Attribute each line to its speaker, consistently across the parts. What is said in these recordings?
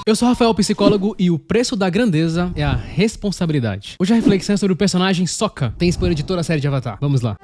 Speaker 1: Eu sou Rafael, psicólogo, e o preço da grandeza é a responsabilidade. Hoje a reflexão é sobre o personagem Sokka. Tem spoiler de toda a série de Avatar. Vamos lá.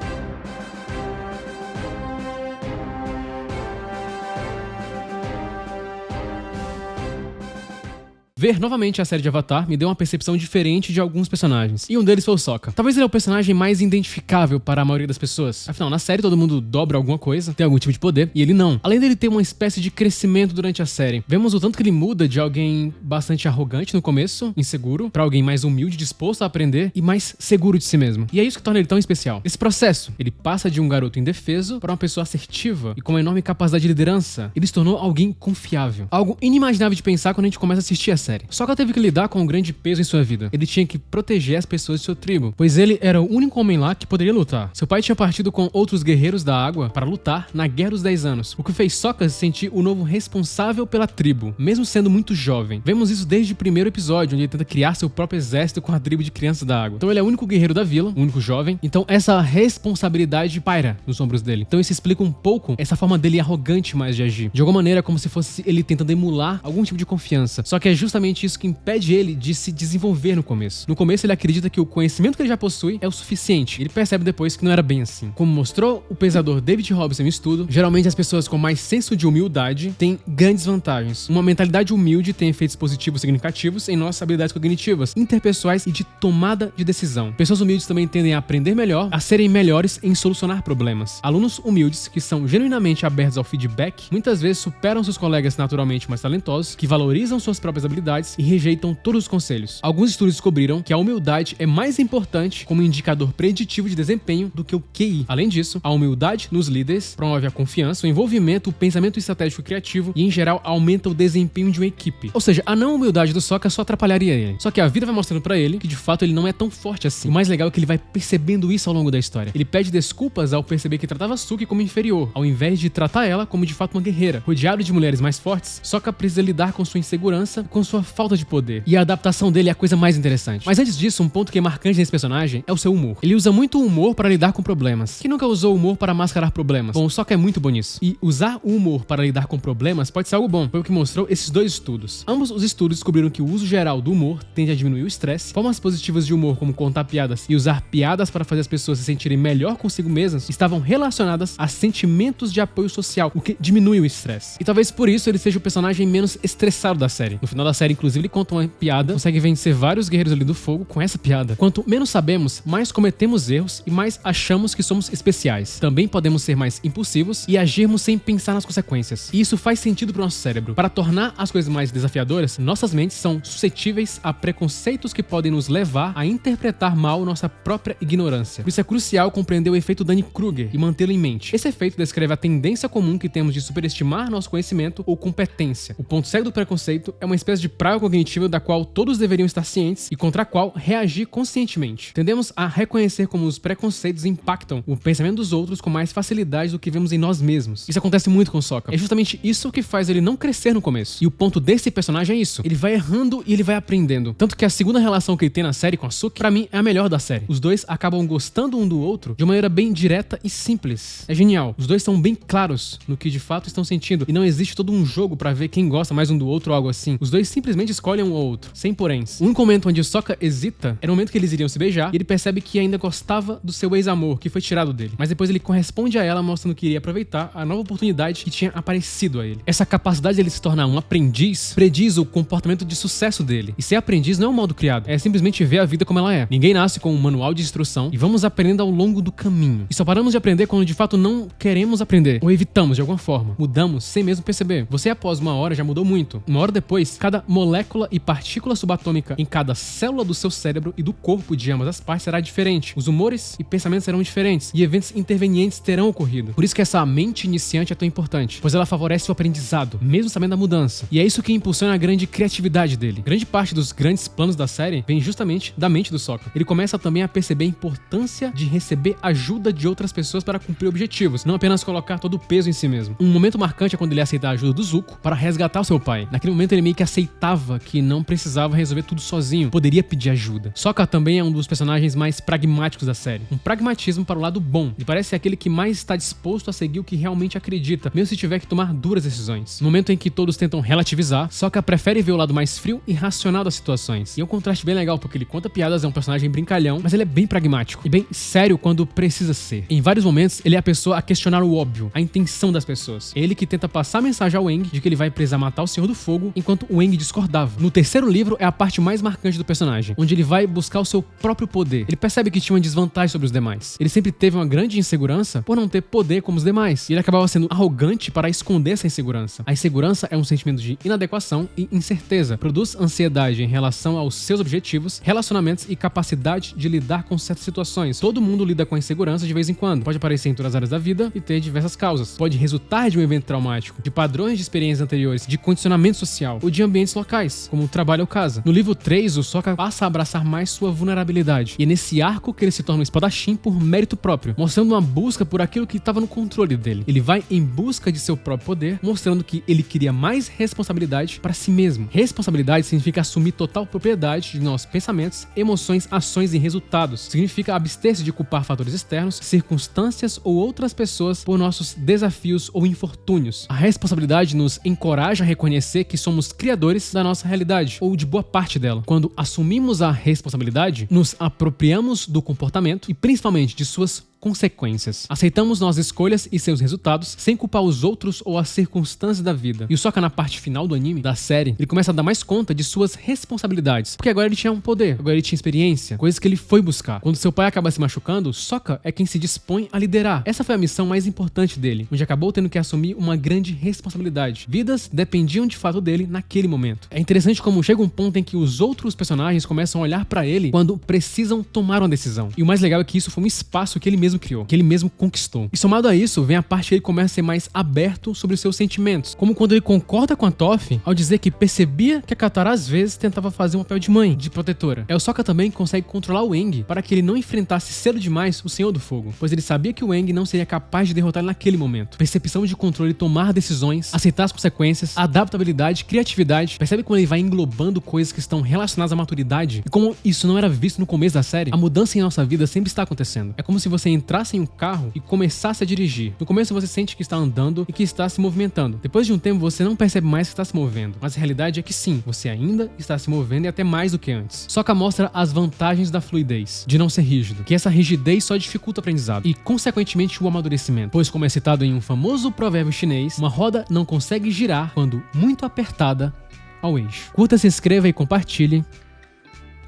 Speaker 1: Ver novamente a série de Avatar me deu uma percepção diferente de alguns personagens, e um deles foi o Sokka. Talvez ele é o personagem mais identificável para a maioria das pessoas. Afinal, na série todo mundo dobra alguma coisa, tem algum tipo de poder, e ele não. Além dele ter uma espécie de crescimento durante a série, vemos o tanto que ele muda de alguém bastante arrogante no começo, inseguro, para alguém mais humilde, disposto a aprender e mais seguro de si mesmo. E é isso que torna ele tão especial. Esse processo, ele passa de um garoto indefeso para uma pessoa assertiva e com uma enorme capacidade de liderança. Ele se tornou alguém confiável. Algo inimaginável de pensar quando a gente começa a assistir a série. Sokka teve que lidar com um grande peso em sua vida. Ele tinha que proteger as pessoas de seu tribo, pois ele era o único homem lá que poderia lutar. Seu pai tinha partido com outros guerreiros da água para lutar na Guerra dos 10 Anos, o que fez Sokka se sentir o novo responsável pela tribo, mesmo sendo muito jovem. Vemos isso desde o primeiro episódio, onde ele tenta criar seu próprio exército com a tribo de crianças da água. Então ele é o único guerreiro da vila, o único jovem, então essa responsabilidade paira nos ombros dele. Então isso explica um pouco essa forma dele arrogante mais de agir. De alguma maneira, como se fosse ele tentando emular algum tipo de confiança. Só que é justamente isso que impede ele de se desenvolver no começo. No começo ele acredita que o conhecimento que ele já possui é o suficiente. Ele percebe depois que não era bem assim. Como mostrou o pesador David Robson em estudo, geralmente as pessoas com mais senso de humildade têm grandes vantagens. Uma mentalidade humilde tem efeitos positivos significativos em nossas habilidades cognitivas, interpessoais e de tomada de decisão. Pessoas humildes também tendem a aprender melhor, a serem melhores em solucionar problemas. Alunos humildes, que são genuinamente abertos ao feedback, muitas vezes superam seus colegas naturalmente mais talentosos, que valorizam suas próprias habilidades e rejeitam todos os conselhos. Alguns estudos descobriram que a humildade é mais importante como indicador preditivo de desempenho do que o QI. Além disso, a humildade nos líderes promove a confiança, o envolvimento, o pensamento estratégico criativo e, em geral, aumenta o desempenho de uma equipe. Ou seja, a não humildade do Sokka só atrapalharia ele. Só que a vida vai mostrando pra ele que, de fato, ele não é tão forte assim. O mais legal é que ele vai percebendo isso ao longo da história. Ele pede desculpas ao perceber que tratava Suki como inferior, ao invés de tratar ela como, de fato, uma guerreira. Rodeado de mulheres mais fortes, Sokka precisa lidar com sua insegurança e com sua falta de poder. E a adaptação dele é a coisa mais interessante. Mas antes disso, um ponto que é marcante nesse personagem é o seu humor. Ele usa muito o humor para lidar com problemas. Quem nunca usou o humor para mascarar problemas? Bom, o Sokka é muito bom nisso. E usar o humor para lidar com problemas pode ser algo bom. Foi o que mostrou esses dois estudos. Ambos os estudos descobriram que o uso geral do humor tende a diminuir o estresse. Formas positivas de humor, como contar piadas e usar piadas para fazer as pessoas se sentirem melhor consigo mesmas, estavam relacionadas a sentimentos de apoio social, o que diminui o estresse. E talvez por isso ele seja o personagem menos estressado da série. No final da série, inclusive, ele conta uma piada, consegue vencer vários guerreiros ali do fogo com essa piada. Quanto menos sabemos, mais cometemos erros e mais achamos que somos especiais. Também podemos ser mais impulsivos e agirmos sem pensar nas consequências. E isso faz sentido para o nosso cérebro. Para tornar as coisas mais desafiadoras, nossas mentes são suscetíveis a preconceitos que podem nos levar a interpretar mal nossa própria ignorância. Por isso é crucial compreender o efeito Dunning-Kruger e mantê-lo em mente. Esse efeito descreve a tendência comum que temos de superestimar nosso conhecimento ou competência. O ponto cego do preconceito é uma espécie de praga cognitiva da qual todos deveriam estar cientes e contra a qual reagir conscientemente. Tendemos a reconhecer como os preconceitos impactam o pensamento dos outros com mais facilidade do que vemos em nós mesmos. Isso acontece muito com o Sokka. É justamente isso que faz ele não crescer no começo. E o ponto desse personagem é isso. Ele vai errando e ele vai aprendendo. Tanto que a segunda relação que ele tem na série com a Suki, pra mim, é a melhor da série. Os dois acabam gostando um do outro de uma maneira bem direta e simples. É genial. Os dois são bem claros no que de fato estão sentindo e não existe todo um jogo pra ver quem gosta mais um do outro ou algo assim. Os dois simplesmente escolhem um ou outro, sem poréns. O único momento onde o Sokka hesita era o momento que eles iriam se beijar e ele percebe que ainda gostava do seu ex-amor, que foi tirado dele. Mas depois ele corresponde a ela, mostrando que iria aproveitar a nova oportunidade que tinha aparecido a ele. Essa capacidade de ele se tornar um aprendiz prediz o comportamento de sucesso dele. E ser aprendiz não é um modo criado, é simplesmente ver a vida como ela é. Ninguém nasce com um manual de instrução e vamos aprendendo ao longo do caminho. E só paramos de aprender quando de fato não queremos aprender ou evitamos de alguma forma. Mudamos sem mesmo perceber. Você após uma hora já mudou muito. Uma hora depois, cada molécula e partícula subatômica em cada célula do seu cérebro e do corpo de ambas as partes será diferente. Os humores e pensamentos serão diferentes e eventos intervenientes terão ocorrido. Por isso que essa mente iniciante é tão importante, pois ela favorece o aprendizado, mesmo sabendo da mudança. E é isso que impulsiona a grande criatividade dele. Grande parte dos grandes planos da série vem justamente da mente do Sokka. Ele começa também a perceber a importância de receber ajuda de outras pessoas para cumprir objetivos, não apenas colocar todo o peso em si mesmo. Um momento marcante é quando ele aceita a ajuda do Zuko para resgatar o seu pai. Naquele momento ele meio que aceita acreditava que não precisava resolver tudo sozinho, poderia pedir ajuda. Sokka também é um dos personagens mais pragmáticos da série. Um pragmatismo para o lado bom. Ele parece ser aquele que mais está disposto a seguir o que realmente acredita, mesmo se tiver que tomar duras decisões. No momento em que todos tentam relativizar, Sokka prefere ver o lado mais frio e racional das situações. E é um contraste bem legal, porque ele conta piadas, é um personagem brincalhão, mas ele é bem pragmático e bem sério quando precisa ser. Em vários momentos, ele é a pessoa a questionar o óbvio, a intenção das pessoas. É ele que tenta passar a mensagem ao Aang de que ele vai precisar matar o Senhor do Fogo, enquanto o Aang discordava. No terceiro livro é a parte mais marcante do personagem, onde ele vai buscar o seu próprio poder. Ele percebe que tinha uma desvantagem sobre os demais. Ele sempre teve uma grande insegurança por não ter poder como os demais. E ele acabava sendo arrogante para esconder essa insegurança. A insegurança é um sentimento de inadequação e incerteza. Produz ansiedade em relação aos seus objetivos, relacionamentos e capacidade de lidar com certas situações. Todo mundo lida com a insegurança de vez em quando. Pode aparecer em todas as áreas da vida e ter diversas causas. Pode resultar de um evento traumático, de padrões de experiências anteriores, de condicionamento social ou de ambientes locais, como o trabalho ou casa. No livro 3, o Sokka passa a abraçar mais sua vulnerabilidade. E é nesse arco que ele se torna um espadachim por mérito próprio, mostrando uma busca por aquilo que estava no controle dele. Ele vai em busca de seu próprio poder, mostrando que ele queria mais responsabilidade para si mesmo. Responsabilidade significa assumir total propriedade de nossos pensamentos, emoções, ações e resultados. Significa abster-se de culpar fatores externos, circunstâncias ou outras pessoas por nossos desafios ou infortúnios. A responsabilidade nos encoraja a reconhecer que somos criadores da nossa realidade, ou de boa parte dela. Quando assumimos a responsabilidade, nos apropriamos do comportamento e principalmente de suas consequências. Aceitamos nossas escolhas e seus resultados sem culpar os outros ou as circunstâncias da vida. E o Sokka, na parte final do anime, da série, ele começa a dar mais conta de suas responsabilidades, porque agora ele tinha um poder, agora ele tinha experiência, coisas que ele foi buscar. Quando seu pai acaba se machucando, Sokka é quem se dispõe a liderar. Essa foi a missão mais importante dele, onde acabou tendo que assumir uma grande responsabilidade. Vidas dependiam de fato dele naquele momento. É interessante como chega um ponto em que os outros personagens começam a olhar pra ele quando precisam tomar uma decisão. E o mais legal é que isso foi um espaço que ele mesmo criou, que ele mesmo conquistou. E somado a isso, vem a parte que ele começa a ser mais aberto sobre os seus sentimentos, como quando ele concorda com a Toph ao dizer que percebia que a Katara às vezes tentava fazer um papel de mãe, de protetora. É o Sokka também que consegue controlar o Aang para que ele não enfrentasse cedo demais o Senhor do Fogo, pois ele sabia que o Aang não seria capaz de derrotar ele naquele momento. Percepção de controle, tomar decisões, aceitar as consequências, adaptabilidade, criatividade. Percebe como ele vai englobando coisas que estão relacionadas à maturidade e como isso não era visto no começo da série? A mudança em nossa vida sempre está acontecendo. É como se você entrasse em um carro e começasse a dirigir. No começo você sente que está andando e que está se movimentando. Depois de um tempo você não percebe mais que está se movendo. Mas a realidade é que sim, você ainda está se movendo e até mais do que antes. Sokka mostra as vantagens da fluidez, de não ser rígido, que essa rigidez só dificulta o aprendizado e, consequentemente, o amadurecimento. Pois, como é citado em um famoso provérbio chinês, uma roda não consegue girar quando muito apertada ao eixo. Curta, se inscreva e compartilhe.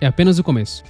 Speaker 1: É apenas o começo.